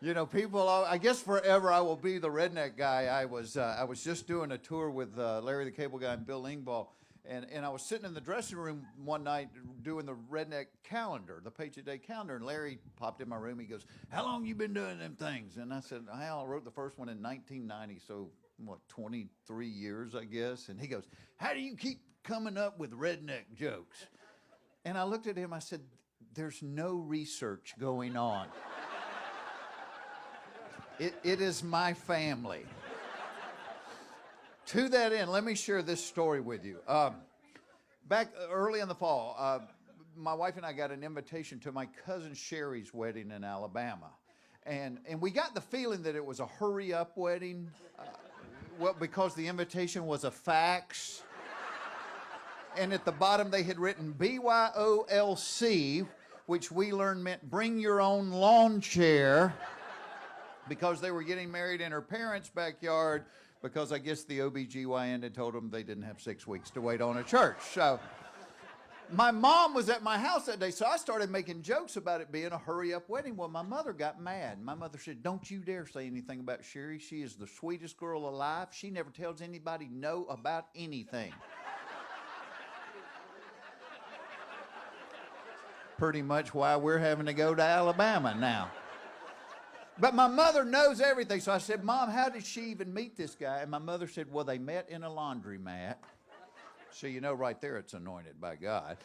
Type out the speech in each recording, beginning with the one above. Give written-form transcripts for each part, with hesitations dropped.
You know, people. I guess forever I will be the redneck guy. I was just doing a tour with Larry the Cable Guy and Bill Engvall, and I was sitting in the dressing room one night doing the redneck calendar, the page a day calendar, and Larry popped in my room. He goes, "How long you been doing them things?" And I said, "I wrote the first one in 1990, so what, 23 years, I guess." And he goes, "How do you keep coming up with redneck jokes?" And I looked at him. I said, "There's no research going on. It is my family." To that end, let me share this story with you. Back early in the fall, my wife and I got an invitation to my cousin Sherry's wedding in Alabama. And we got the feeling that it was a hurry-up wedding, well, because the invitation was a fax. And at the bottom they had written BYOLC, which we learned meant bring your own lawn chair, because they were getting married in her parents' backyard, because I guess the OBGYN had told them they didn't have 6 weeks to wait on a church. So my mom was at my house that day, so I started making jokes about it being a hurry-up wedding. Well, my mother got mad. My mother said, "Don't you dare say anything about Sherry. She is the sweetest girl alive. She never tells anybody no about anything." Pretty much why we're having to go to Alabama now. But my mother knows everything. So I said, "Mom, how did she even meet this guy?" And my mother said, "Well, they met in a laundromat." So you know right there it's anointed by God.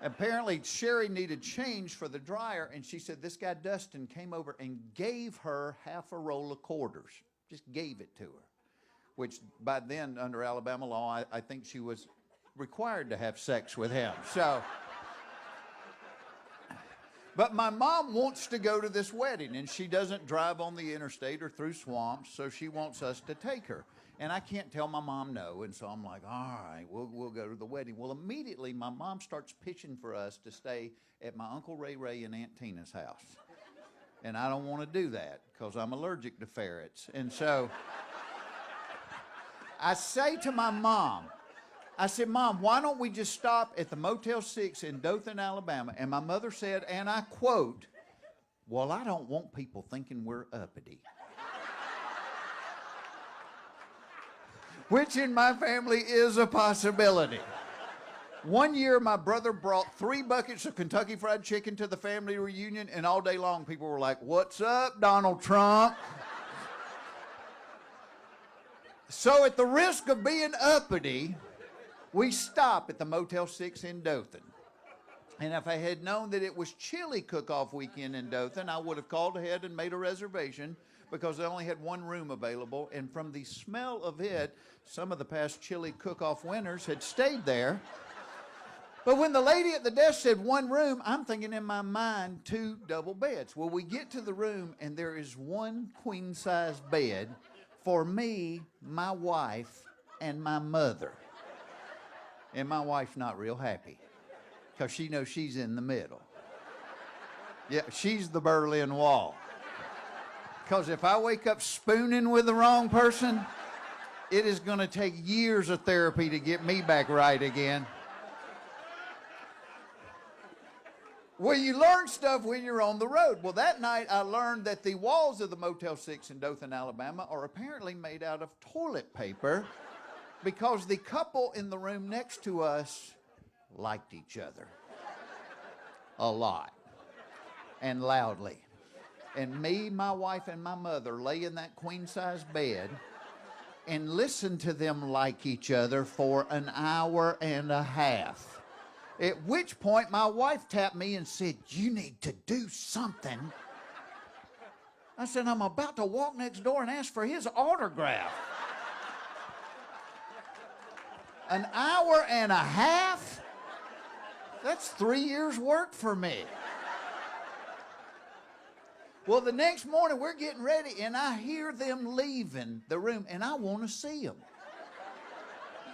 Apparently, Sherry needed change for the dryer, and she said this guy Dustin came over and gave her half a roll of quarters. Just gave it to her, which by then, under Alabama law, I think she was required to have sex with him. So... But my mom wants to go to this wedding, and she doesn't drive on the interstate or through swamps, so she wants us to take her. And I can't tell my mom no, and so I'm like, all right, we'll go to the wedding. Well, immediately my mom starts pitching for us to stay at my Uncle Ray and Aunt Tina's house. And I don't want to do that because I'm allergic to ferrets. And so I say to my mom, I said, "Mom, why don't we just stop at the Motel 6 in Dothan, Alabama?" And my mother said, and I quote, "Well, I don't want people thinking we're uppity." Which in my family is a possibility. One year, my brother brought 3 buckets of Kentucky Fried Chicken to the family reunion, and all day long people were like, "What's up, Donald Trump?" So at the risk of being uppity, we stop at the Motel 6 in Dothan. And if I had known that it was chili cook-off weekend in Dothan, I would have called ahead and made a reservation, because they only had 1 room available. And from the smell of it, some of the past chili cook-off winners had stayed there. But when the lady at the desk said 1 room, I'm thinking in my mind 2 double beds. Well, we get to the room, and there is 1 queen-size bed for me, my wife, and my mother. And my wife's not real happy because she knows she's in the middle. Yeah, she's the Berlin Wall. Because if I wake up spooning with the wrong person, it is going to take years of therapy to get me back right again. Well, you learn stuff when you're on the road. Well, that night I learned that the walls of the Motel 6 in Dothan, Alabama are apparently made out of toilet paper, because the couple in the room next to us liked each other a lot and loudly. And me, my wife, and my mother lay in that queen-size bed and listened to them like each other for an hour and a half. At which point my wife tapped me and said, "You need to do something." I said, "I'm about to walk next door and ask for his autograph." An hour and a half? That's 3 years' work for me. Well, the next morning we're getting ready, and I hear them leaving the room, and I want to see them.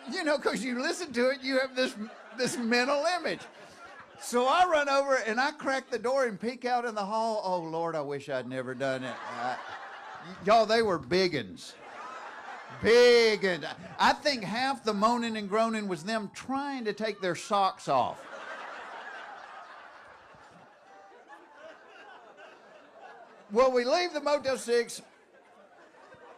You know, because you listen to it, you have this mental image. So I run over, and I crack the door and peek out in the hall. Oh, Lord, I wish I'd never done it. Y'all, they were big uns. Big, and I think half the moaning and groaning was them trying to take their socks off. Well, we leave the Motel 6.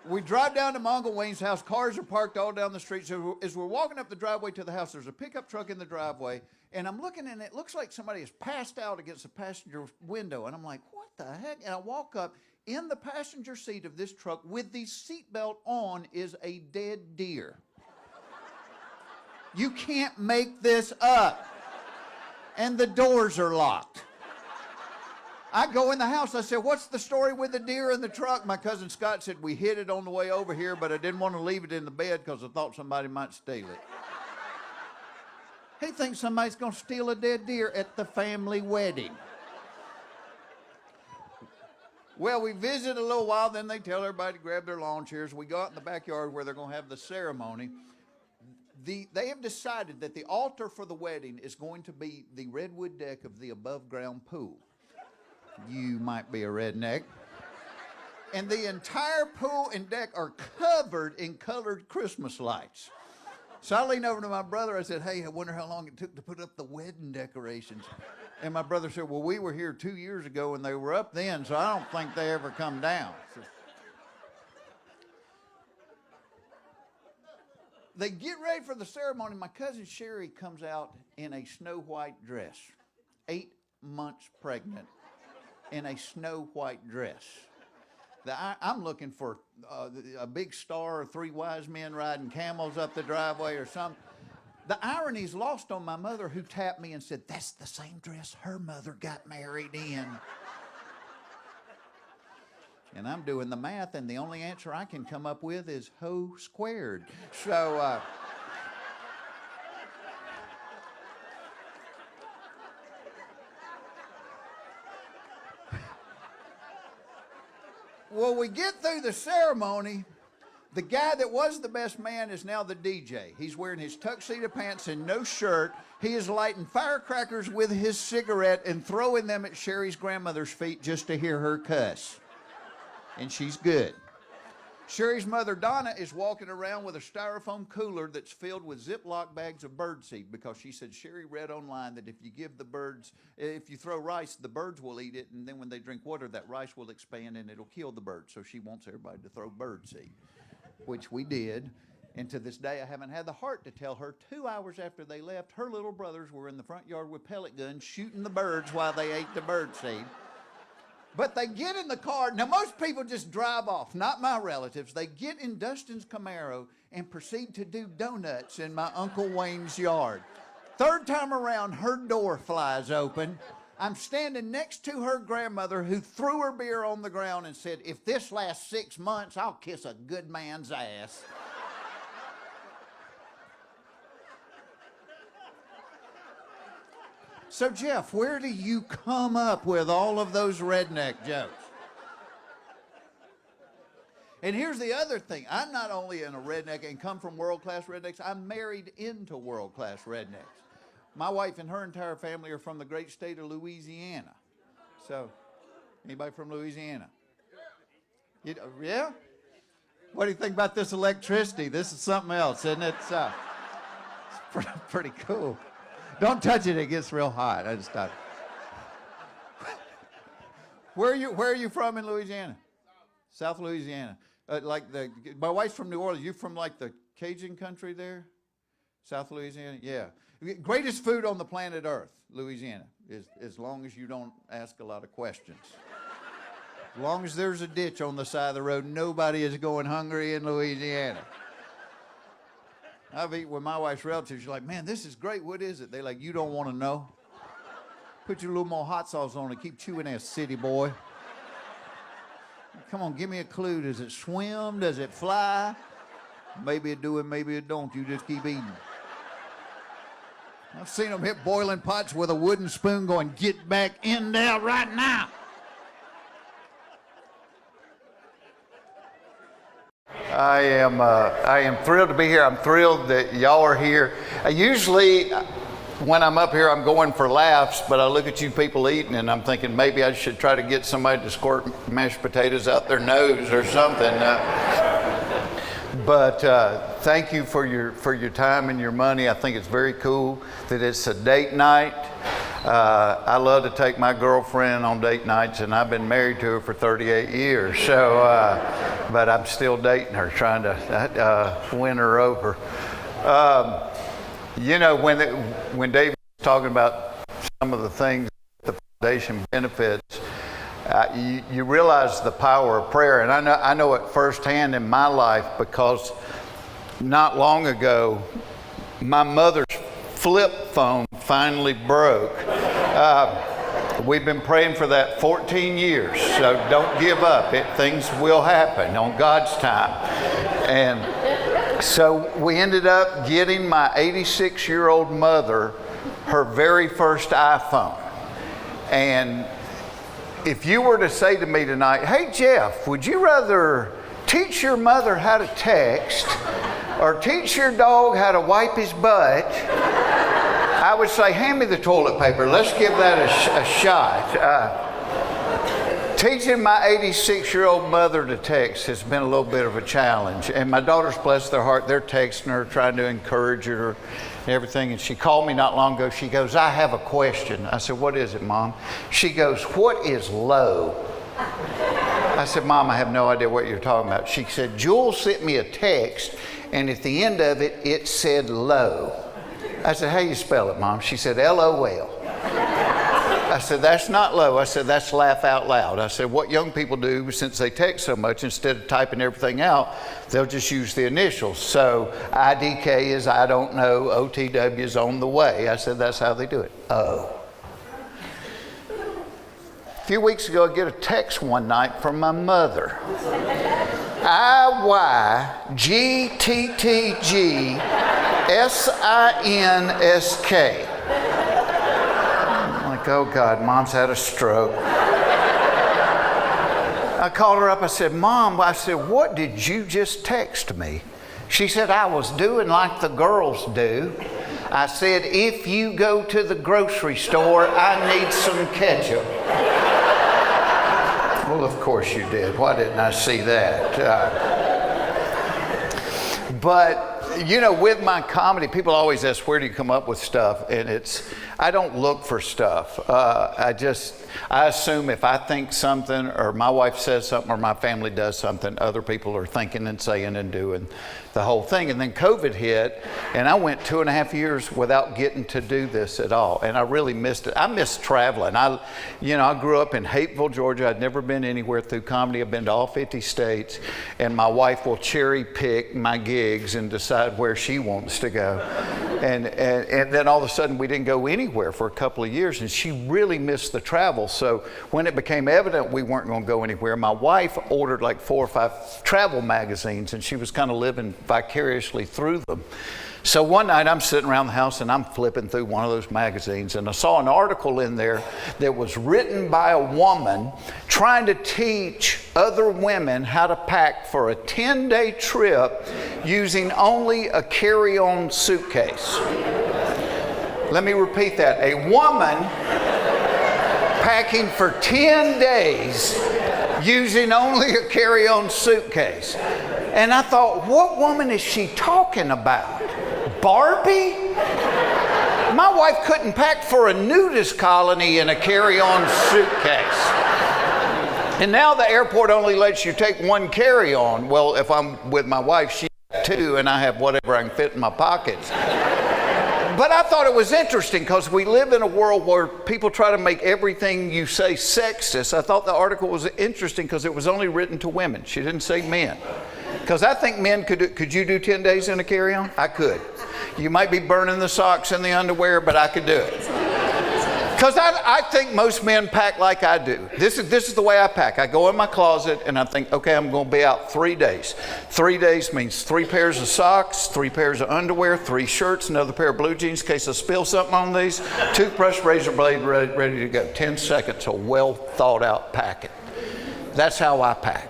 We drive down to my Uncle Wayne's house. Cars are parked all down the street. So as we're walking up the driveway to the house, there's a pickup truck in the driveway. And I'm looking, and it looks like somebody has passed out against the passenger window. And I'm like, what the heck? And I walk up. In the passenger seat of this truck with the seatbelt on is a dead deer. You can't make this up. And the doors are locked. I go in the house. I said, what's the story with the deer in the truck? My cousin Scott said, we hid it on the way over here, but I didn't want to leave it in the bed because I thought somebody might steal it. He thinks somebody's going to steal a dead deer at the family wedding. Well, we visit a little while, then they tell everybody to grab their lawn chairs. We go out in the backyard where they're going to have the ceremony. They have decided that the altar for the wedding is going to be the redwood deck of the above-ground pool. You might be a redneck. And the entire pool and deck are covered in colored Christmas lights. So I leaned over to my brother. I said, hey, I wonder how long it took to put up the wedding decorations. And my brother said, well, we were here 2 years ago and they were up then, so I don't think they ever come down. So they get ready for the ceremony. My cousin Sherry comes out in a snow white dress, 8 months pregnant, in a snow white dress. I'm looking for a big star or 3 wise men riding camels up the driveway or something. The irony's lost on my mother, who tapped me and said, that's the same dress her mother got married in. And I'm doing the math, and the only answer I can come up with is ho squared. So, well, we get through the ceremony. The guy that was the best man is now the DJ. He's wearing his tuxedo pants and no shirt. He is lighting firecrackers with his cigarette and throwing them at Sherry's grandmother's feet just to hear her cuss. And she's good. Sherry's mother, Donna, is walking around with a styrofoam cooler that's filled with Ziploc bags of birdseed, because she said Sherry read online that if you give the birds, if you throw rice, the birds will eat it, and then when they drink water, that rice will expand and it'll kill the birds. So she wants everybody to throw birdseed, which we did. And to this day, I haven't had the heart to tell her 2 hours after they left, her little brothers were in the front yard with pellet guns shooting the birds while they ate the birdseed. But they get in the car. Now, most people just drive off, not my relatives. They get in Dustin's Camaro and proceed to do donuts in my Uncle Wayne's yard. Third time around, her door flies open. I'm standing next to her grandmother, who threw her beer on the ground and said, if this lasts 6 months, I'll kiss a good man's ass. So, Jeff, where do you come up with all of those redneck jokes? And here's the other thing. I'm not only in a redneck and come from world-class rednecks, I'm married into world-class rednecks. My wife and her entire family are from the great state of Louisiana. So, anybody from Louisiana? Yeah? What do you think about this electricity? This is something else, isn't it? It's pretty cool. Don't touch it, it gets real hot. I just thought. Where are you from in Louisiana? South Louisiana. My wife's from New Orleans. You from like the Cajun country there? South Louisiana? Yeah. Greatest food on the planet Earth, Louisiana, is as long as you don't ask a lot of questions. As long as there's a ditch on the side of the road, nobody is going hungry in Louisiana. I've eaten with my wife's relatives. You're like, man, this is great. What is it? They're like, you don't want to know. Put your little more hot sauce on it. Keep chewing that, city boy. Come on, give me a clue. Does it swim? Does it fly? Maybe it do and maybe it don't. You just keep eating. I've seen them hit boiling pots with a wooden spoon going, get back in there right now. I am thrilled to be here. I'm thrilled that y'all are here. Usually when I'm up here, I'm going for laughs, but I look at you people eating and I'm thinking maybe I should try to get somebody to squirt mashed potatoes out their nose or something. But thank you for your time and your money. I think it's very cool that it's a date night. I love to take my girlfriend on date nights, and I've been married to her for 38 years. So, but I'm still dating her, trying to win her over. You know, when David was talking about some of the things the foundation benefits, you realize the power of prayer. And I know it firsthand in my life, because not long ago, my mother's flip phone finally broke. We've been praying for that 14 years, so don't give up. Things will happen on God's time. And so we ended up getting my 86-year-old mother her very first iPhone. And if you were to say to me tonight, hey Jeff, would you rather teach your mother how to text or teach your dog how to wipe his butt? I would say, hand me the toilet paper. Let's give that a shot. Teaching my 86-year-old mother to text has been a little bit of a challenge. And my daughters, bless their heart, they're texting her, trying to encourage her and everything. And she called me not long ago. She goes, I have a question. I said, what is it, Mom? She goes, what is low? I said, Mom, I have no idea what you're talking about. She said, Jewel sent me a text, and at the end of it, it said low. I said, how you spell it, Mom? She said, LOL. I said, that's not low. I said, that's laugh out loud. I said, what young people do, since they text so much, instead of typing everything out, they'll just use the initials. So IDK is I don't know, OTW is on the way. I said, that's how they do it. Oh. A few weeks ago, I get a text one night from my mother. IYGTTGSINSK. I'm like, oh God, Mom's had a stroke. I called her up. I said, Mom, I said, what did you just text me? She said, I was doing like the girls do. I said, if you go to the grocery store, I need some ketchup. Well, of course you did. Why didn't I see that? But, you know, with my comedy, people always ask, where do you come up with stuff? And I don't look for stuff. I assume if I think something, or my wife says something, or my family does something, other people are thinking and saying and doing the whole thing. And then COVID hit, and I went 2.5 years without getting to do this at all. And I really missed it. I missed traveling. I grew up in Hapeville, Georgia. I'd never been anywhere through comedy. I've been to all 50 states. And my wife will cherry pick my gigs and decide where she wants to go. And then all of a sudden we didn't go anywhere for a couple of years, and she really missed the travel. So when it became evident we weren't going to go anywhere, my wife ordered like 4 or 5 travel magazines, and she was kind of living vicariously through them. So one night I'm sitting around the house and I'm flipping through one of those magazines, and I saw an article in there that was written by a woman trying to teach other women how to pack for a 10-day trip using only a carry-on suitcase. Let me repeat that. A woman packing for 10 days using only a carry-on suitcase. And I thought, what woman is she talking about? Barbie? My wife couldn't pack for a nudist colony in a carry-on suitcase. And now the airport only lets you take 1 carry-on. Well, if I'm with my wife, she has 2, and I have whatever I can fit in my pockets. But I thought it was interesting because we live in a world where people try to make everything you say sexist. I thought the article was interesting because it was only written to women. She didn't say men. Because I think men could you do 10 days in a carry-on? I could. You might be burning the socks and the underwear, but I could do it. Because I think most men pack like I do. This is the way I pack. I go in my closet and I think, okay, I'm going to be out 3 days. 3 days means 3 pairs of socks, 3 pairs of underwear, 3 shirts, another pair of blue jeans in case I spill something on these, toothbrush, razor blade, ready to go. 10 seconds of well thought out packing. That's how I pack.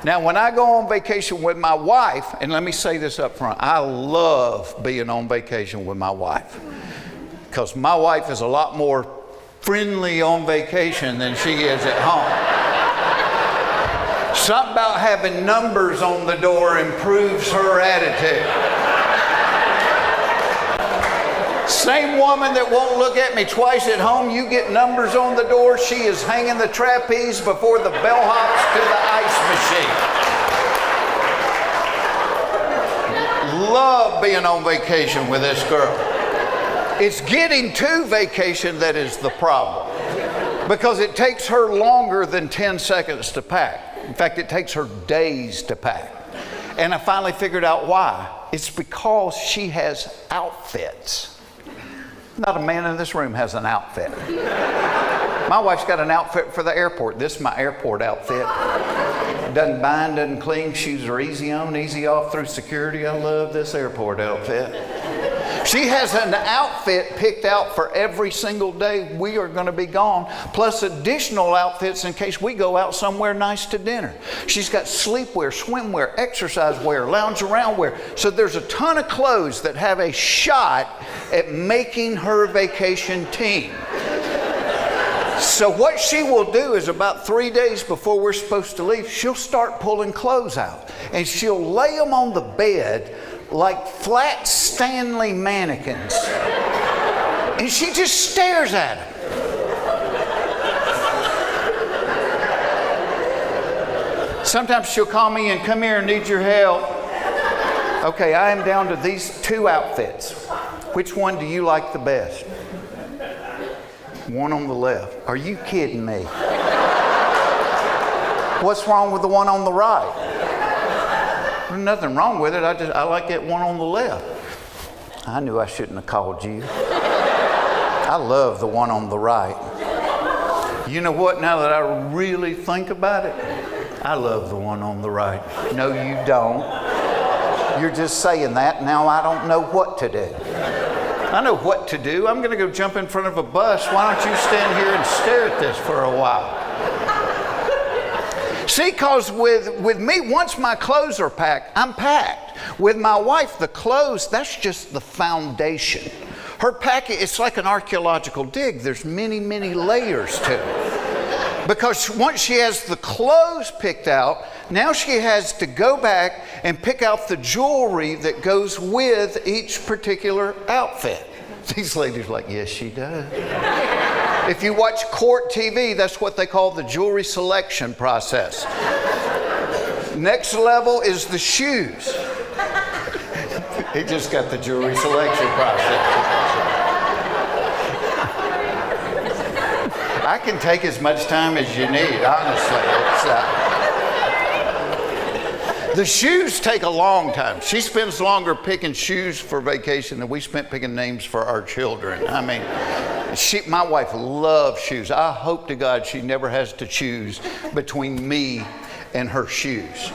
Now, when I go on vacation with my wife, and let me say this up front, I love being on vacation with my wife. Because my wife is a lot more friendly on vacation than she is at home. Something about having numbers on the door improves her attitude. Same woman that won't look at me twice at home, you get numbers on the door, she is hanging the trapeze before the bellhops to the ice machine. Love being on vacation with this girl. It's getting to vacation that is the problem, because it takes her longer than 10 seconds to pack. In fact, it takes her days to pack. And I finally figured out why. It's because she has outfits. Not a man in this room has an outfit. My wife's got an outfit for the airport. This is my airport outfit. Doesn't bind, doesn't cling. Shoes are easy on, easy off through security. I love this airport outfit. She has an outfit picked out for every single day we are going to be gone, plus additional outfits in case we go out somewhere nice to dinner. She's got sleepwear, swimwear, exercise wear, lounge around wear. So there's a ton of clothes that have a shot at making her vacation team. So what she will do is about 3 days before we're supposed to leave, she'll start pulling clothes out. And she'll lay them on the bed like flat Stanley mannequins. And she just stares at them. Sometimes she'll call me and come here and need your help. Okay, I am down to these 2 outfits. Which one do you like the best? One on the left. Are you kidding me? What's wrong with the one on the right? There's nothing wrong with it. I like that one on the left. I knew I shouldn't have called you. I love the one on the right. You know what? Now that I really think about it, I love the one on the right. No, you don't. You're just saying that. Now I don't know what to do. I know what to do. I'm going to go jump in front of a bus. Why don't you stand here and stare at this for a while? See, because with me, once my clothes are packed, I'm packed. With my wife, the clothes, that's just the foundation. Her packet, it's like an archaeological dig. There's many, many layers to it. Because once she has the clothes picked out, now she has to go back and pick out the jewelry that goes with each particular outfit. These ladies are like, yes, she does. If you watch court TV, that's what they call the jewelry selection process. Next level is the shoes. He just got the jewelry selection process. I can take as much time as you need, honestly. The shoes take a long time. She spends longer picking shoes for vacation than we spent picking names for our children. I mean, my wife loves shoes. I hope to God she never has to choose between me and her shoes.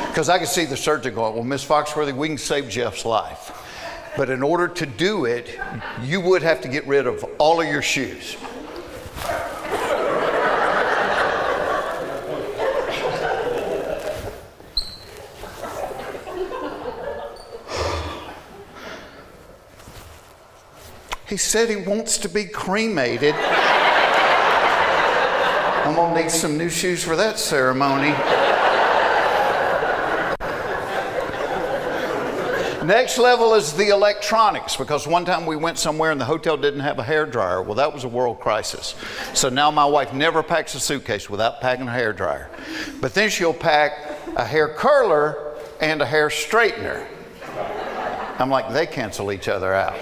Because I can see the surgeon going, well, Miss Foxworthy, we can save Jeff's life. But in order to do it, you would have to get rid of all of your shoes. He said he wants to be cremated. I'm gonna need some new shoes for that ceremony. Next level is the electronics, because one time we went somewhere and the hotel didn't have a hairdryer. Well, that was a world crisis. So now my wife never packs a suitcase without packing a hairdryer. But then she'll pack a hair curler and a hair straightener. I'm like, they cancel each other out.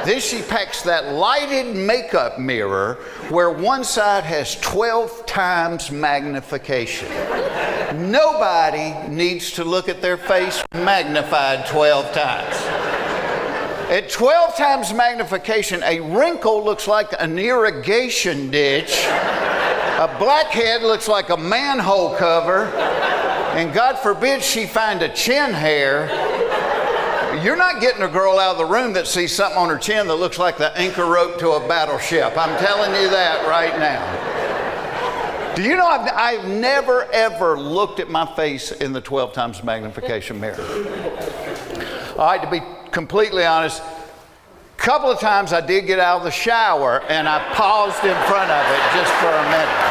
Then she packs that lighted makeup mirror where one side has 12 times magnification. Nobody needs to look at their face magnified 12 times. At 12 times magnification, a wrinkle looks like an irrigation ditch. A blackhead looks like a manhole cover. And God forbid she find a chin hair. You're not getting a girl out of the room that sees something on her chin that looks like the anchor rope to a battleship. I'm telling you that right now. Do you know I've never ever looked at my face in the 12 times magnification mirror. All right, to be completely honest, a couple of times I did get out of the shower and I paused in front of it just for a minute.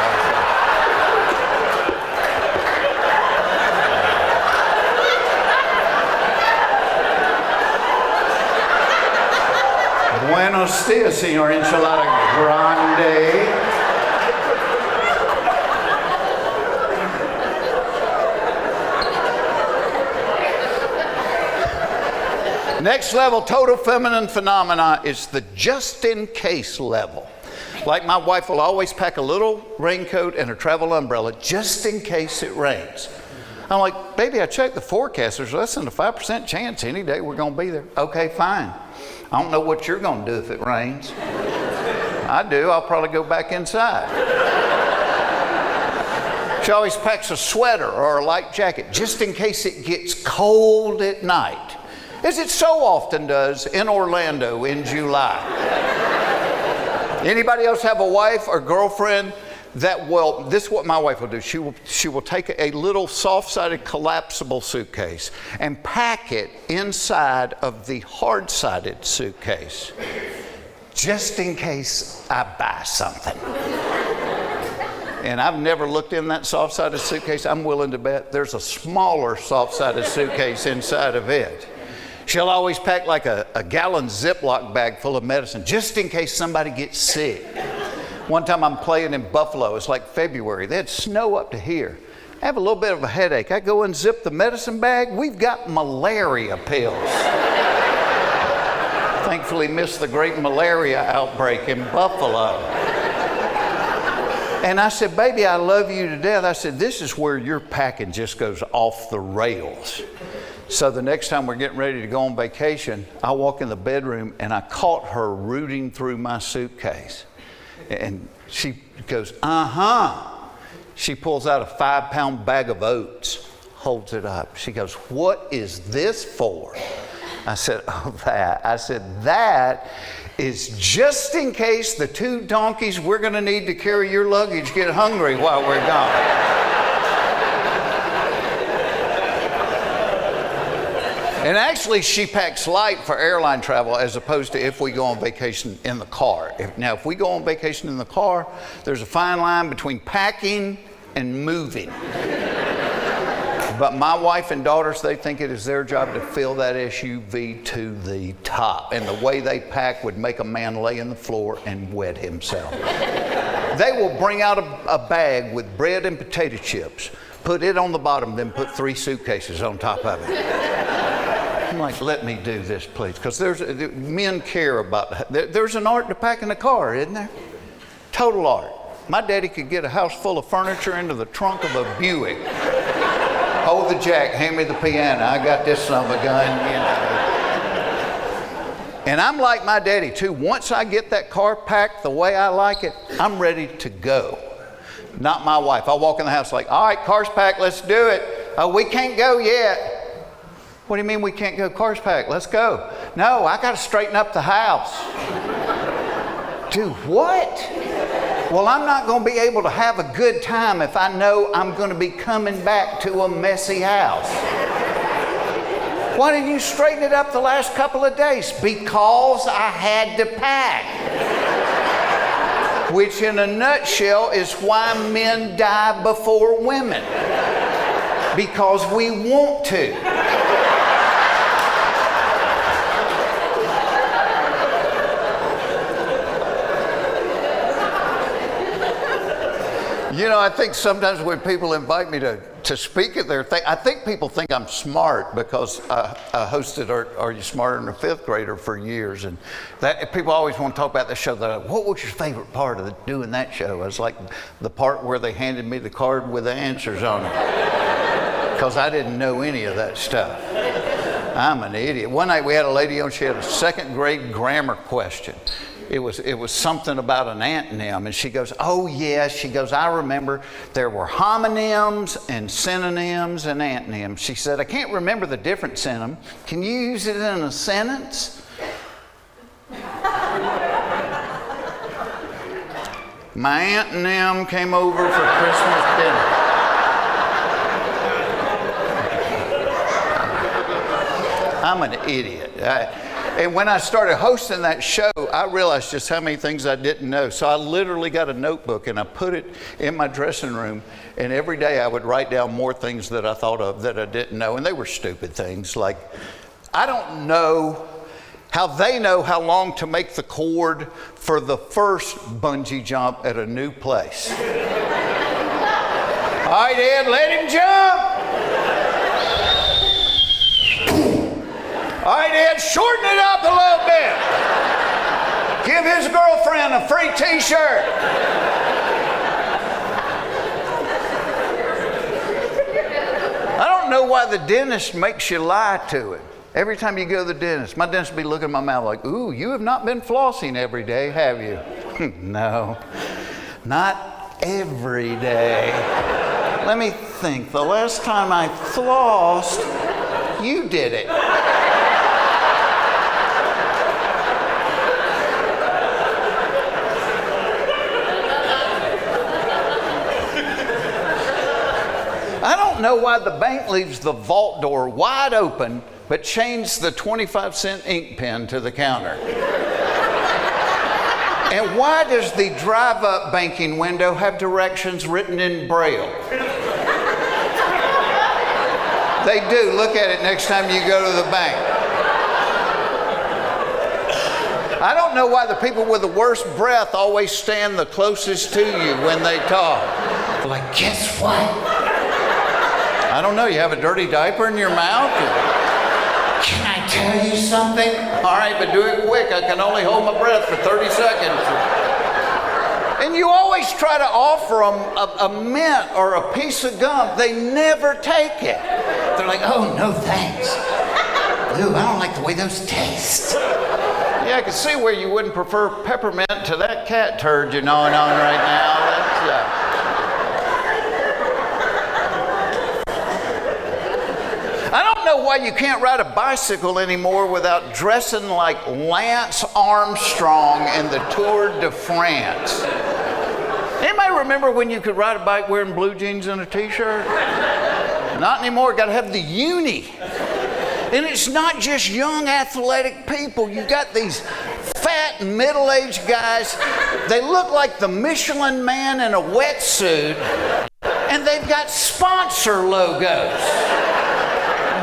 Castilla, Senor Enchilada Grande. Next level total feminine phenomena is the just in case level. Like my wife will always pack a little raincoat and a travel umbrella just in case it rains. I'm like, baby, I checked the forecast. There's less than a 5% chance any day we're going to be there. Okay, fine. I don't know what you're going to do if it rains. I do. I'll probably go back inside. She always packs a sweater or a light jacket just in case it gets cold at night, as it so often does in Orlando in July. Anybody else have a wife or girlfriend that will, this is what my wife will do. She will take a little soft-sided collapsible suitcase and pack it inside of the hard-sided suitcase, just in case I buy something. And I've never looked in that soft-sided suitcase. I'm willing to bet there's a smaller soft-sided suitcase inside of it. She'll always pack like a gallon Ziploc bag full of medicine just in case somebody gets sick. One time I'm playing in Buffalo. It's like February. They had snow up to here. I have a little bit of a headache. I go and zip the medicine bag. We've got malaria pills. Thankfully missed the great malaria outbreak in Buffalo. And I said, baby, I love you to death. I said, this is where your packing just goes off the rails. So the next time we're getting ready to go on vacation, I walk in the bedroom and I caught her rooting through my suitcase. And she goes, uh-huh. She pulls out a 5-pound bag of oats, holds it up. She goes, what is this for? I said, oh, that. I said, that is just in case the 2 donkeys we're going to need to carry your luggage get hungry while we're gone. And actually, she packs light for airline travel as opposed to if we go on vacation in the car. If we go on vacation in the car, there's a fine line between packing and moving. But my wife and daughters, they think it is their job to fill that SUV to the top. And the way they pack would make a man lay on the floor and wet himself. They will bring out a bag with bread and potato chips, put it on the bottom, then put 3 suitcases on top of it. I'm like, let me do this, please. Because men care about, there's an art to packing a car, isn't there? Total art. My daddy could get a house full of furniture into the trunk of a Buick. Hold the jack, hand me the piano. I got this son of a gun, you know. And I'm like my daddy too. Once I get that car packed the way I like it, I'm ready to go. Not my wife. I walk in the house like, all right, car's packed, let's do it. Oh, we can't go yet. What do you mean we can't go? Car's packed, let's go. No, I got to straighten up the house. Do what? Well, I'm not going to be able to have a good time if I know I'm going to be coming back to a messy house. Why didn't you straighten it up the last couple of days? Because I had to pack. Which in a nutshell is why men die before women. Because we want to. You know, I think sometimes when people invite me to speak at their thing, I think people think I'm smart because I hosted Are You Smarter Than a Fifth Grader for years. And that people always want to talk about the show. They're like, what was your favorite part of doing that show? It was like the part where they handed me the card with the answers on it. Because I didn't know any of that stuff. I'm an idiot. One night we had a lady on, she had a 2nd grade grammar question. It was something about an antonym, and she goes, oh yes, she goes, I remember there were homonyms and synonyms and antonyms. She said, I can't remember the difference in them. Can you use it in a sentence? My antonym came over for Christmas dinner. I'm an idiot. And when I started hosting that show, I realized just how many things I didn't know. So I literally got a notebook and I put it in my dressing room. And every day I would write down more things that I thought of that I didn't know. And they were stupid things like, I don't know how they know how long to make the cord for the first bungee jump at a new place. All right, Ed, let him jump. All right, Ed, shorten it up a little bit. Give his girlfriend a free t-shirt. I don't know why the dentist makes you lie to him. Every time you go to the dentist, my dentist will be looking at my mouth like, ooh, you have not been flossing every day, have you? No, not every day. Let me think. The last time I flossed, you did it. I don't know why the bank leaves the vault door wide open but chains the 25-cent ink pen to the counter. And why does the drive-up banking window have directions written in Braille? They do. Look at it next time you go to the bank. I don't know why the people with the worst breath always stand the closest to you when they talk. They're like, guess what? I don't know. You have a dirty diaper in your mouth? Can I tell you something? All right, but do it quick. I can only hold my breath for 30 seconds. And you always try to offer them a mint or a piece of gum. They never take it. They're like, oh, no thanks. Ooh, I don't like the way those taste. Yeah, I can see where you wouldn't prefer peppermint to that cat turd you're gnawing on right now. That's, I don't know why you can't ride a bicycle anymore without dressing like Lance Armstrong in the Tour de France. Anybody remember when you could ride a bike wearing blue jeans and a t-shirt? Not anymore. Got to have the uni. And it's not just young athletic people. You got these fat middle-aged guys. They look like the Michelin Man in a wetsuit, and they've got sponsor logos.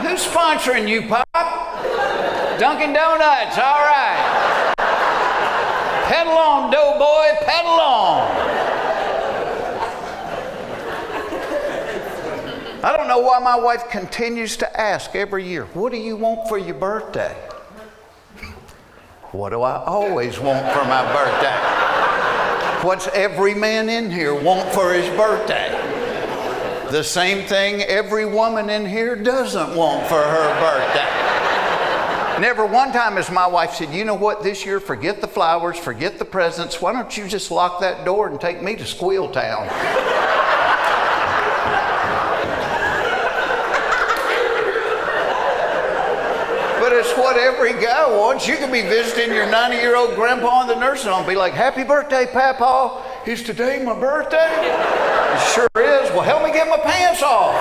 Who's sponsoring you, Pop? Dunkin' Donuts, all right. Pedal on, doughboy, pedal on. I don't know why my wife continues to ask every year, what do you want for your birthday? What do I always want for my birthday? What's every man in here want for his birthday? The same thing every woman in here doesn't want for her birthday. Never one time has my wife said, you know what, this year, forget the flowers, forget the presents. Why don't you just lock that door and take me to Squeal Town? But it's what every guy wants. You can be visiting your 90-year-old grandpa in the nursing home and be like, happy birthday, Papa. Is today my birthday? It sure is. Well, help me get my pants off.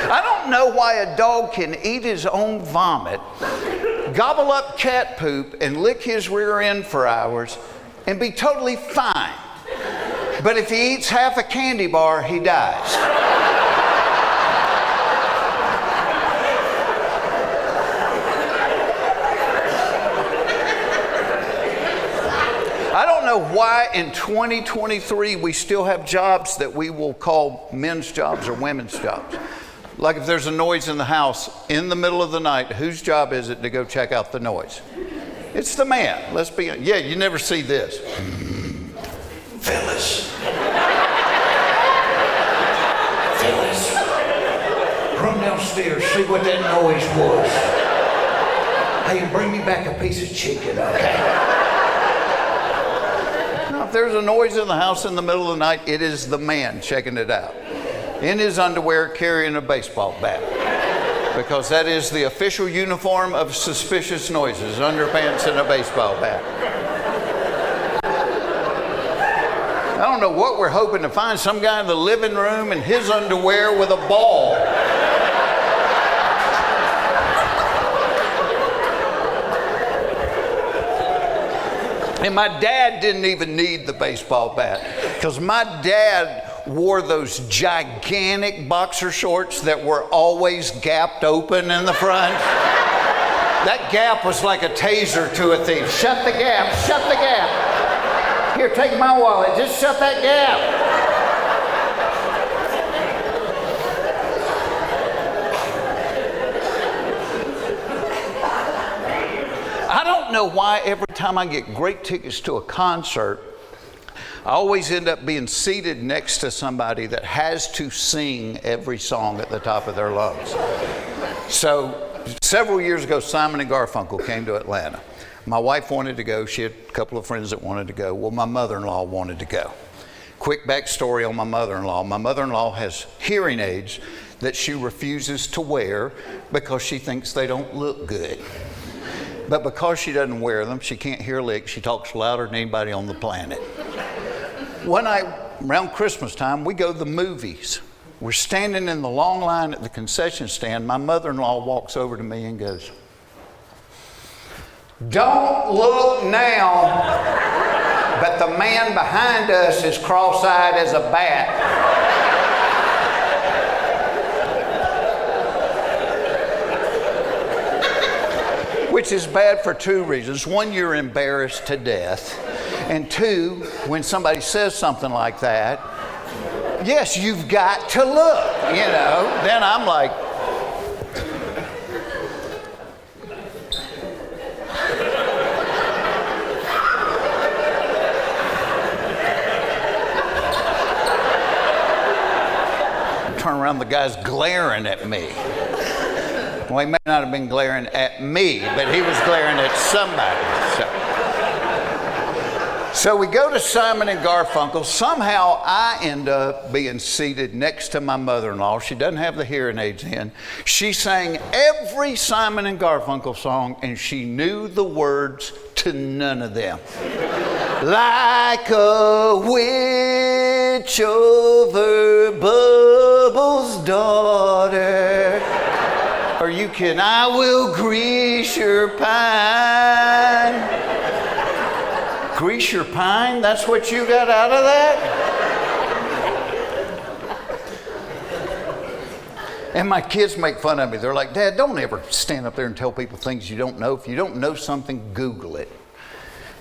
I don't know why a dog can eat his own vomit, gobble up cat poop, and lick his rear end for hours and be totally fine. But if he eats half a candy bar, he dies. I don't know why in 2023 we still have jobs that we will call men's jobs or women's jobs. Like if there's a noise in the house in the middle of the night, whose job is it to go check out the noise? It's the man. Let's be, yeah, you never see this. Phyllis. Phyllis. Run downstairs, see what that noise was. Hey, and bring me back a piece of chicken, okay? Now, if there's a noise in the house in the middle of the night, it is the man checking it out. In his underwear, carrying a baseball bat. Because that is the official uniform of suspicious noises, underpants and a baseball bat. I don't know what we're hoping to find, some guy in the living room in his underwear with a ball. And my dad didn't even need the baseball bat, because my dad wore those gigantic boxer shorts that were always gapped open in the front. That gap was like a taser to a thief. Shut the gap, shut the gap. Here, take my wallet, just shut that gap. I don't know why every time I get great tickets to a concert, I always end up being seated next to somebody that has to sing every song at the top of their lungs. So several years ago, Simon and Garfunkel came to Atlanta. My wife wanted to go. She had a couple of friends that wanted to go. Well, my mother-in-law wanted to go. Quick backstory on my mother-in-law. My mother-in-law has hearing aids that she refuses to wear because she thinks they don't look good. But because she doesn't wear them, she can't hear a lick. She talks louder than anybody on the planet. One night, around Christmas time, we go to the movies. We're standing in the long line at the concession stand. My mother-in-law walks over to me and goes, "Don't look now, but the man behind us is cross-eyed as a bat." Which is bad for two reasons. One, you're embarrassed to death. And two, when somebody says something like that, yes, you've got to look, you know. Then I'm like, turn around, the guy's glaring at me. Well, he may not have been glaring at me, but he was glaring at somebody. So we go to Simon and Garfunkel. Somehow I end up being seated next to my mother-in-law. She doesn't have the hearing aids in. She sang every Simon and Garfunkel song, and she knew the words to none of them. Like a witch over Bubble's daughter. Are you kidding? I will grease your pine. Grease your pine? That's what you got out of that? And my kids make fun of me. They're like, "Dad, don't ever stand up there and tell people things you don't know. If you don't know something, Google it."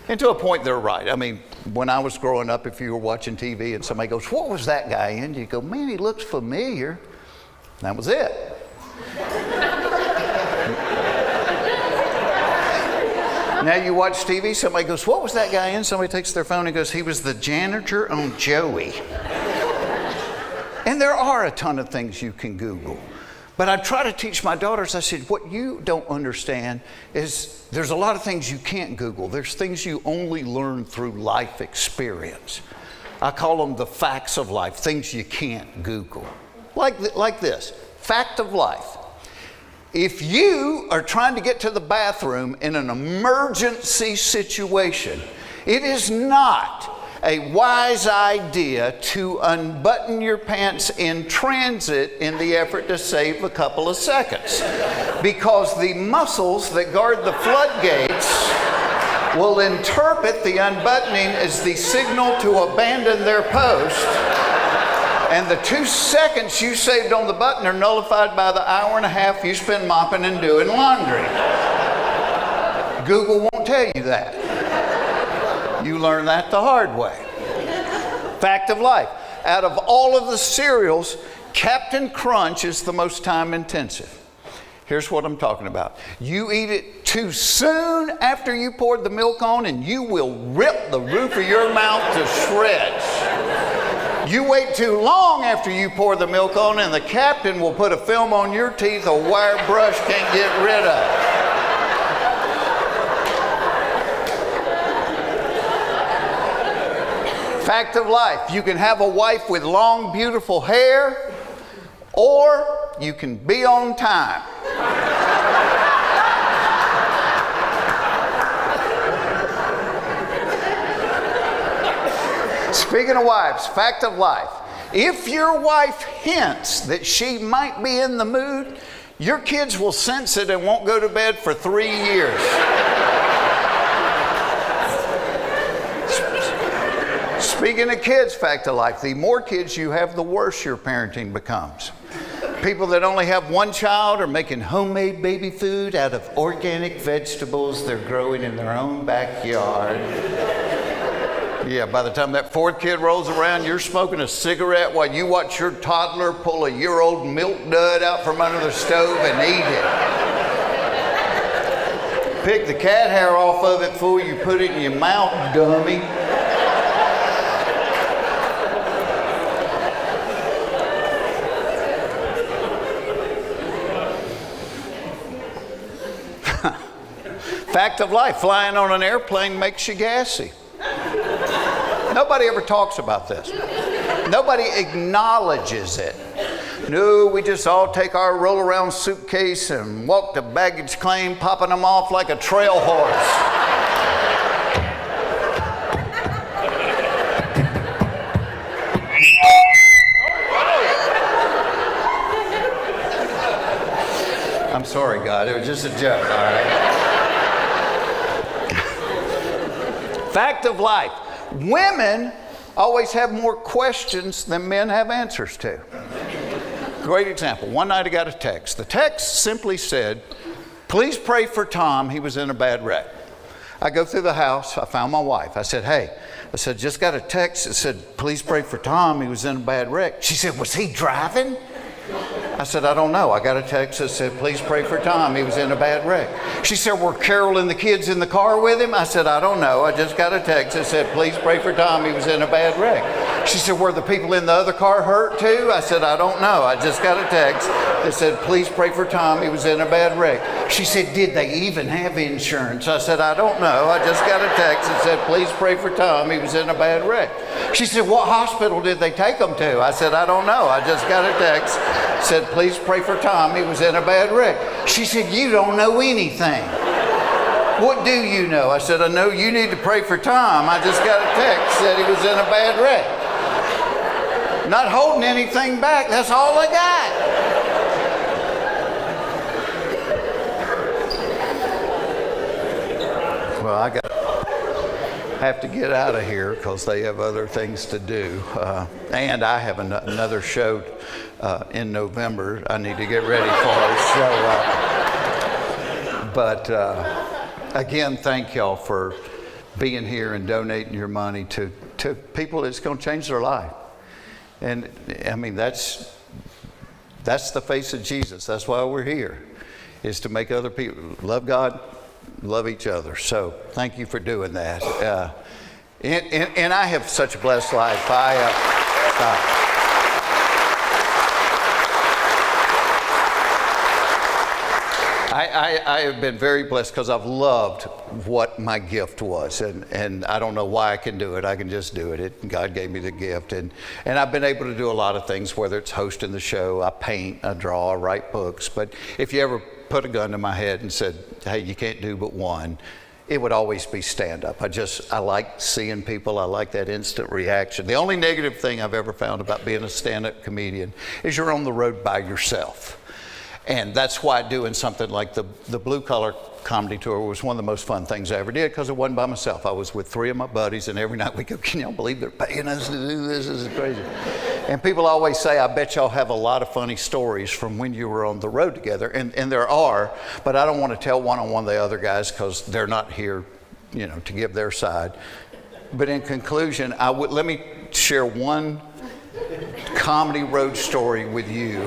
And to a point, they're right. I mean, when I was growing up, if you were watching TV and somebody goes, "What was that guy in?" You go, "Man, he looks familiar." That was it. Now you watch TV, somebody goes, "What was that guy in?" Somebody takes their phone and goes, "He was the janitor on Joey." And there are a ton of things you can Google. But I try to teach my daughters, I said, what you don't understand is there's a lot of things you can't Google. There's things you only learn through life experience. I call them the facts of life, things you can't Google. Like this, fact of life. If you are trying to get to the bathroom in an emergency situation, it is not a wise idea to unbutton your pants in transit in the effort to save a couple of seconds. Because the muscles that guard the floodgates will interpret the unbuttoning as the signal to abandon their post. And the 2 seconds you saved on the button are nullified by the hour and a half you spend mopping and doing laundry. Google won't tell you that. You learn that the hard way. Fact of life. Out of all of the cereals, Captain Crunch is the most time intensive. Here's what I'm talking about. You eat it too soon after you poured the milk on and you will rip the roof of your mouth to shreds. You wait too long after you pour the milk on and the captain will put a film on your teeth a wire brush can't get rid of. Fact of life, you can have a wife with long, beautiful hair, or you can be on time. Speaking of wives, fact of life. If your wife hints that she might be in the mood, your kids will sense it and won't go to bed for 3 years. Speaking of kids, fact of life, the more kids you have, the worse your parenting becomes. People that only have one child are making homemade baby food out of organic vegetables they're growing in their own backyard. Yeah, by the time that fourth kid rolls around, you're smoking a cigarette while you watch your toddler pull a year-old milk dud out from under the stove and eat it. Pick the cat hair off of it before you put it in your mouth, dummy. Fact of life, flying on an airplane makes you gassy. Nobody ever talks about this. Nobody acknowledges it. No, we just all take our roll-around suitcase and walk to baggage claim, popping them off like a trail horse. I'm sorry, God. It was just a joke, all right? Fact of life. Women always have more questions than men have answers to. Great example. One night I got a text. The text simply said, please pray for Tom. He was in a bad wreck. I go through the house. I found my wife. I said, hey, just got a text that said, please pray for Tom. He was in a bad wreck. She said, was he driving? I said, I don't know. I got a text that said, please pray for Tom. He was in a bad wreck. She said, were Carol and the kids in the car with him? I said, I don't know. I just got a text that said, please pray for Tom. He was in a bad wreck. She said, were the people in the other car hurt too? I said, I don't know. I just got a text that said, please pray for Tom. He was in a bad wreck. She said, did they even have insurance? I said, I don't know. I just got a text that said, please pray for Tom. He was in a bad wreck. She said, what hospital did they take him to? I said, I don't know. I just got a text that said, please pray for Tom. He was in a bad wreck. She said, you don't know anything. What do you know? I said, I know you need to pray for Tom. I just got a text that he was in a bad wreck. Not holding anything back. That's all I got. Well, I have to get out of here because they have other things to do. And I have another show in November I need to get ready for. Again, thank y'all for being here and donating your money to people that's going to change their life. And I mean, that's the face of Jesus. That's why we're here, is to make other people love God, love each other. So thank you for doing that. And I have such a blessed life. I have been very blessed because I've loved what my gift was, and I don't know why I can do it. I can just do it. God gave me the gift, and I've been able to do a lot of things, whether it's hosting the show, I paint, I draw, I write books. But if you ever put a gun to my head and said, hey, you can't do but one, it would always be stand-up. I like seeing people. I like that instant reaction. The only negative thing I've ever found about being a stand-up comedian is you're on the road by yourself. And that's why doing something like the Blue Collar Comedy Tour was one of the most fun things I ever did, because it wasn't by myself. I was with 3 of my buddies, and every night we go, can y'all believe they're paying us to do this? This is crazy. And people always say, I bet y'all have a lot of funny stories from when you were on the road together. And there are, but I don't want to tell one-on-one the other guys because they're not here, to give their side. But in conclusion, let me share one comedy road story with you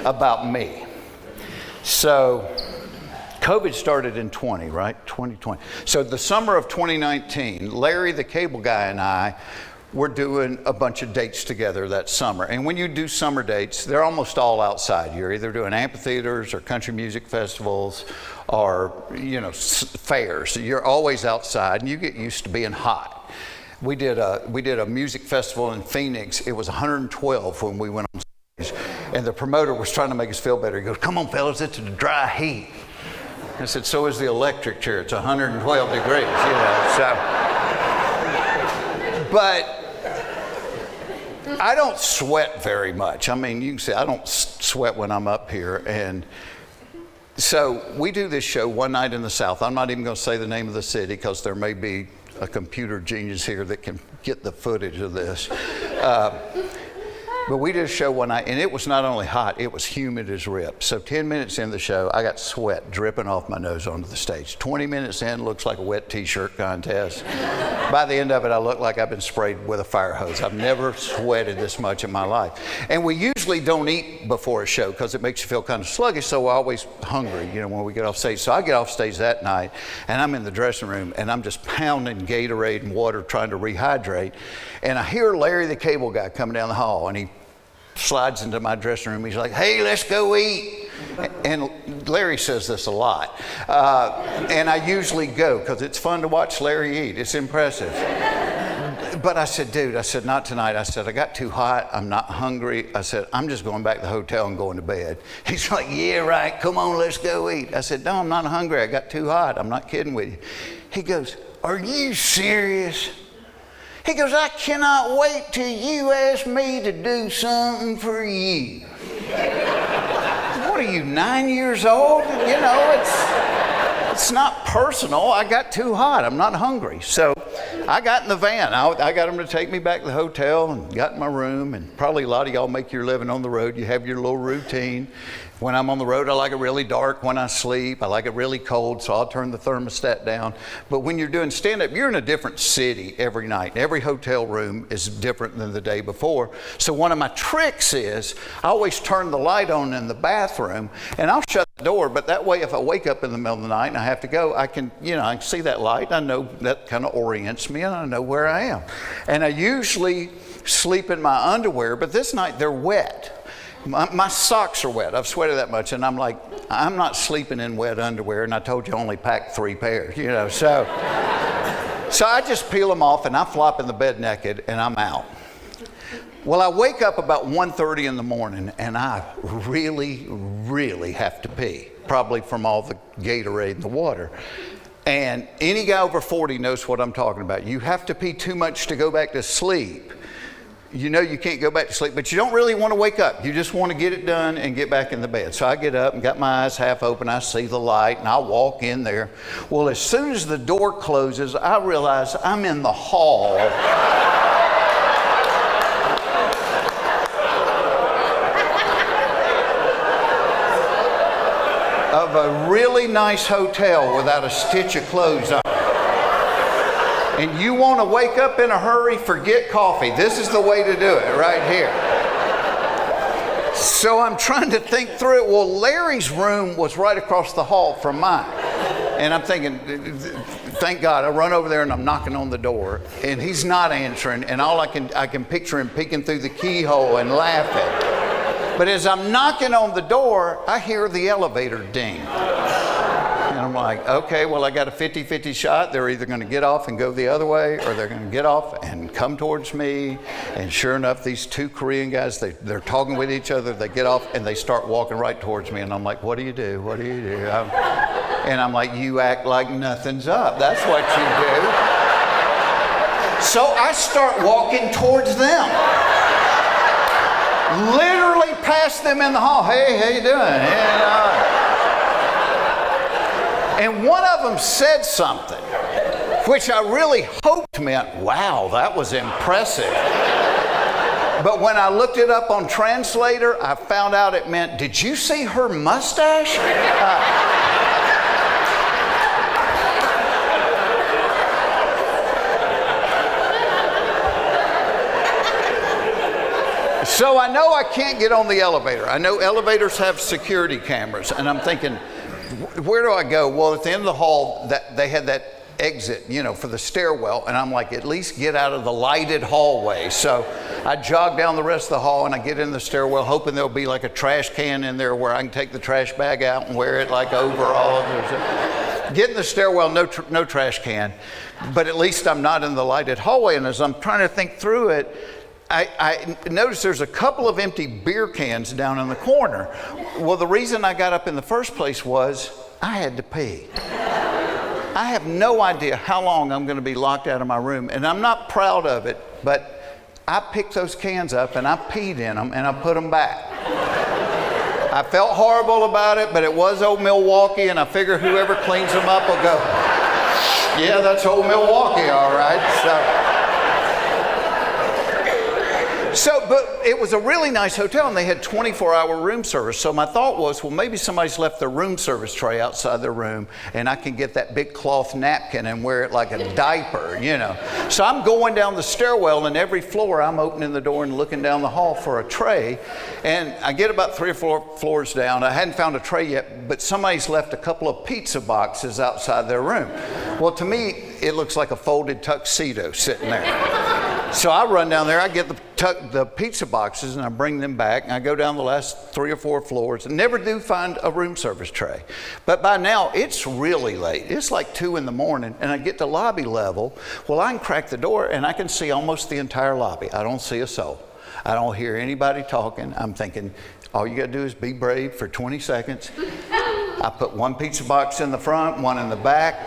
about me. So COVID started in 2020. So the summer of 2019, Larry, the cable guy, and I were doing a bunch of dates together that summer. And when you do summer dates, they're almost all outside. You're either doing amphitheaters or country music festivals or, fairs. You're always outside, and you get used to being hot. We did a music festival in Phoenix. It was 112 when we went on stage. And the promoter was trying to make us feel better. He goes, come on, fellas, it's a dry heat. I said, so is the electric chair. It's 112 degrees, So, but I don't sweat very much. I mean, you can say I don't sweat when I'm up here. And so we do this show one night in the South. I'm not even going to say the name of the city because there may be a computer genius here that can get the footage of this. But we did a show one night, and it was not only hot, it was humid as rip. So 10 minutes in the show, I got sweat dripping off my nose onto the stage. 20 minutes in, looks like a wet t-shirt contest. By the end of it, I look like I've been sprayed with a fire hose. I've never sweated this much in my life. And we usually don't eat before a show because it makes you feel kind of sluggish, so we're always hungry, when we get off stage. So I get off stage that night, and I'm in the dressing room, and I'm just pounding Gatorade and water trying to rehydrate. And I hear Larry the cable guy coming down the hall, and he slides into my dressing room. He's like, "Hey, let's go eat." And Larry says this a lot. And I usually go because it's fun to watch Larry eat. It's impressive. But I said, "Dude," I said, "not tonight." I said, "I got too hot. I'm not hungry." I said, "I'm just going back to the hotel and going to bed." He's like, "Yeah, right. Come on, let's go eat." I said, "No, I'm not hungry. I got too hot. I'm not kidding with you." He goes, "Are you serious?" He goes, "I cannot wait till you ask me to do something for you." What are you, 9 years old? It's not personal. I got too hot. I'm not hungry. So I got in the van. I got him to take me back to the hotel and got in my room. And probably a lot of y'all make your living on the road. You have your little routine. When I'm on the road, I like it really dark when I sleep. I like it really cold, so I'll turn the thermostat down. But when you're doing stand-up, you're in a different city every night. Every hotel room is different than the day before. So one of my tricks is I always turn the light on in the bathroom, and I'll shut the door. But that way, if I wake up in the middle of the night and I have to go, I can see that light. I know that kind of orients me, and I know where I am. And I usually sleep in my underwear, but this night they're wet. My socks are wet. I've sweated that much, and I'm like, I'm not sleeping in wet underwear, and I told you I only packed 3 pairs, So I just peel them off, and I flop in the bed naked, and I'm out. Well, I wake up about 1:30 in the morning, and I really, really have to pee, probably from all the Gatorade and the water. And any guy over 40 knows what I'm talking about. You have to pee too much to go back to sleep. You can't go back to sleep, but you don't really want to wake up. You just want to get it done and get back in the bed. So I get up and got my eyes half open. I see the light, and I walk in there. Well, as soon as the door closes, I realize I'm in the hall of a really nice hotel without a stitch of clothes on. And you want to wake up in a hurry, forget coffee. This is the way to do it right here. So I'm trying to think through it. Well, Larry's room was right across the hall from mine. And I'm thinking, thank God, I run over there and I'm knocking on the door, and he's not answering, and I can picture him peeking through the keyhole and laughing. But as I'm knocking on the door, I hear the elevator ding. And I'm like, okay, well, I got a 50-50 shot. They're either going to get off and go the other way, or they're going to get off and come towards me. And sure enough, these 2 Korean guys, they're talking with each other. They get off and they start walking right towards me. And I'm like, what do you do? What do you do? And I'm like, you act like nothing's up. That's what you do. So I start walking towards them. Literally past them in the hall. Hey, how you doing? And one of them said something, which I really hoped meant, wow, that was impressive. But when I looked it up on Translator, I found out it meant, did you see her mustache? So I know I can't get on the elevator. I know elevators have security cameras, and I'm thinking, where do I go? Well, at the end of the hall, they had that exit, for the stairwell, and I'm like, at least get out of the lighted hallway. So I jog down the rest of the hall, and I get in the stairwell, hoping there'll be like a trash can in there where I can take the trash bag out and wear it like overalls. Get in the stairwell, no trash can, but at least I'm not in the lighted hallway. And as I'm trying to think through it, I noticed there's a couple of empty beer cans down in the corner. Well, the reason I got up in the first place was I had to pee. I have no idea how long I'm going to be locked out of my room, and I'm not proud of it, but I picked those cans up and I peed in them and I put them back. I felt horrible about it, but it was old Milwaukee, and I figure whoever cleans them up will go, Yeah, that's old Milwaukee, all right. But it was a really nice hotel, and they had 24-hour room service. So my thought was, well, maybe somebody's left their room service tray outside their room, and I can get that big cloth napkin and wear it like a diaper, you know. So I'm going down the stairwell, and every floor I'm opening the door and looking down the hall for a tray. And I get about 3 or 4 floors down. I hadn't found a tray yet, but somebody's left a couple of pizza boxes outside their room. Well, to me, it looks like a folded tuxedo sitting there. So I run down there, I get the pizza boxes, and I bring them back, and I go down the last 3 or 4 floors, and never do find a room service tray. But by now, it's really late. It's like 2 in the morning, and I get to lobby level. Well, I can crack the door, and I can see almost the entire lobby. I don't see a soul. I don't hear anybody talking. I'm thinking, all you gotta do is be brave for 20 seconds. I put 1 pizza box in the front, 1 in the back.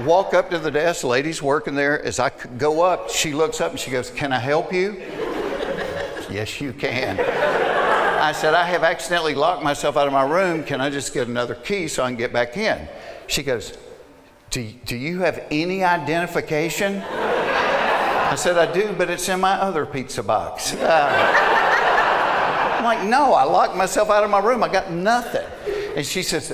Walk up to the desk, the lady's working there. As I go up, she looks up and she goes, "Can I help you?" "Yes, you can." I said, "I have accidentally locked myself out of my room. Can I just get another key so I can get back in?" She goes, do you have any identification?" I said, "I do, but it's in my other pizza box." I'm like, "No, I locked myself out of my room. I got nothing." And she says,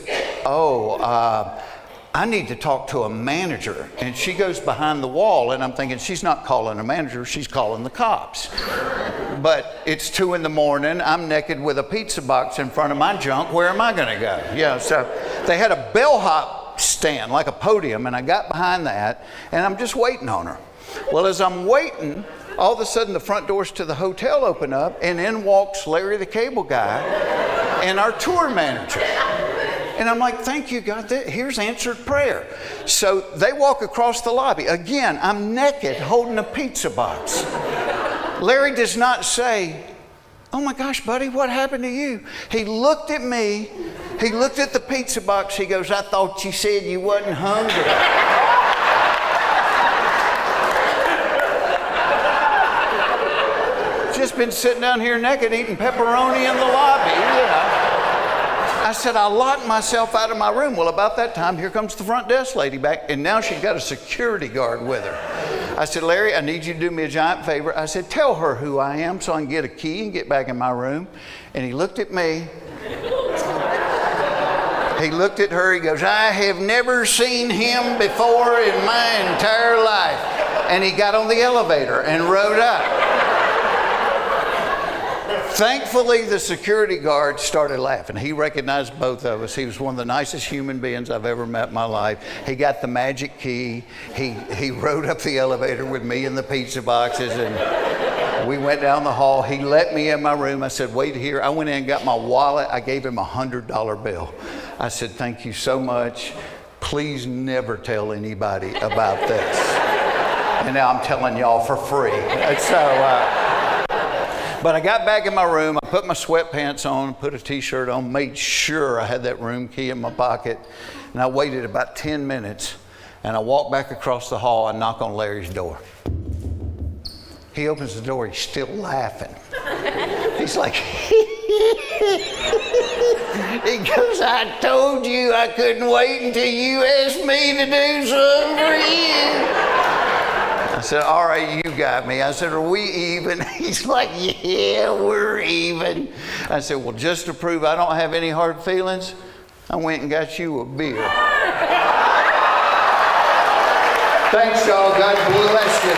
"I need to talk to a manager." And she goes behind the wall, and I'm thinking, she's not calling a manager, she's calling the cops. But it's 2 in the morning, I'm naked with a pizza box in front of my junk, where am I gonna go? Yeah, so they had a bellhop stand, like a podium, and I got behind that, and I'm just waiting on her. Well, as I'm waiting, all of a sudden the front doors to the hotel open up, and in walks Larry the Cable Guy and our tour manager. And I'm like, "Thank you, God, here's answered prayer." So they walk across the lobby. Again, I'm naked holding a pizza box. Larry does not say, "Oh my gosh, buddy, what happened to you?" He looked at me, he looked at the pizza box, he goes, "I thought you said you wasn't hungry." Just been sitting down here naked eating pepperoni in the lobby, you know. I said, "I locked myself out of my room." Well, about that time, here comes the front desk lady back, and now she's got a security guard with her. I said, "Larry, I need you to do me a giant favor." I said, "Tell her who I am so I can get a key and get back in my room." And he looked at me. He looked at her, he goes, "I have never seen him before in my entire life." And he got on the elevator and rode up. Thankfully, the security guard started laughing. He recognized both of us. He was one of the nicest human beings I've ever met in my life. He got the magic key. He rode up the elevator with me and the pizza boxes, and we went down the hall. He let me in my room. I said, "Wait here." I went in and got my wallet. I gave him a $100 bill. I said, "Thank you so much. Please never tell anybody about this." And now I'm telling y'all for free. But I got back in my room, I put my sweatpants on, put a t-shirt on, made sure I had that room key in my pocket, and I waited about 10 minutes, and I walked back across the hall and knock on Larry's door. He opens the door, he's still laughing. He's like, he goes, "I told you I couldn't wait until you asked me to do something for you." I said, "All right, you got me." I said, "Are we even?" He's like, "Yeah, we're even." I said, "Well, just to prove I don't have any hard feelings, I went and got you a beer." Thanks, y'all. God bless you.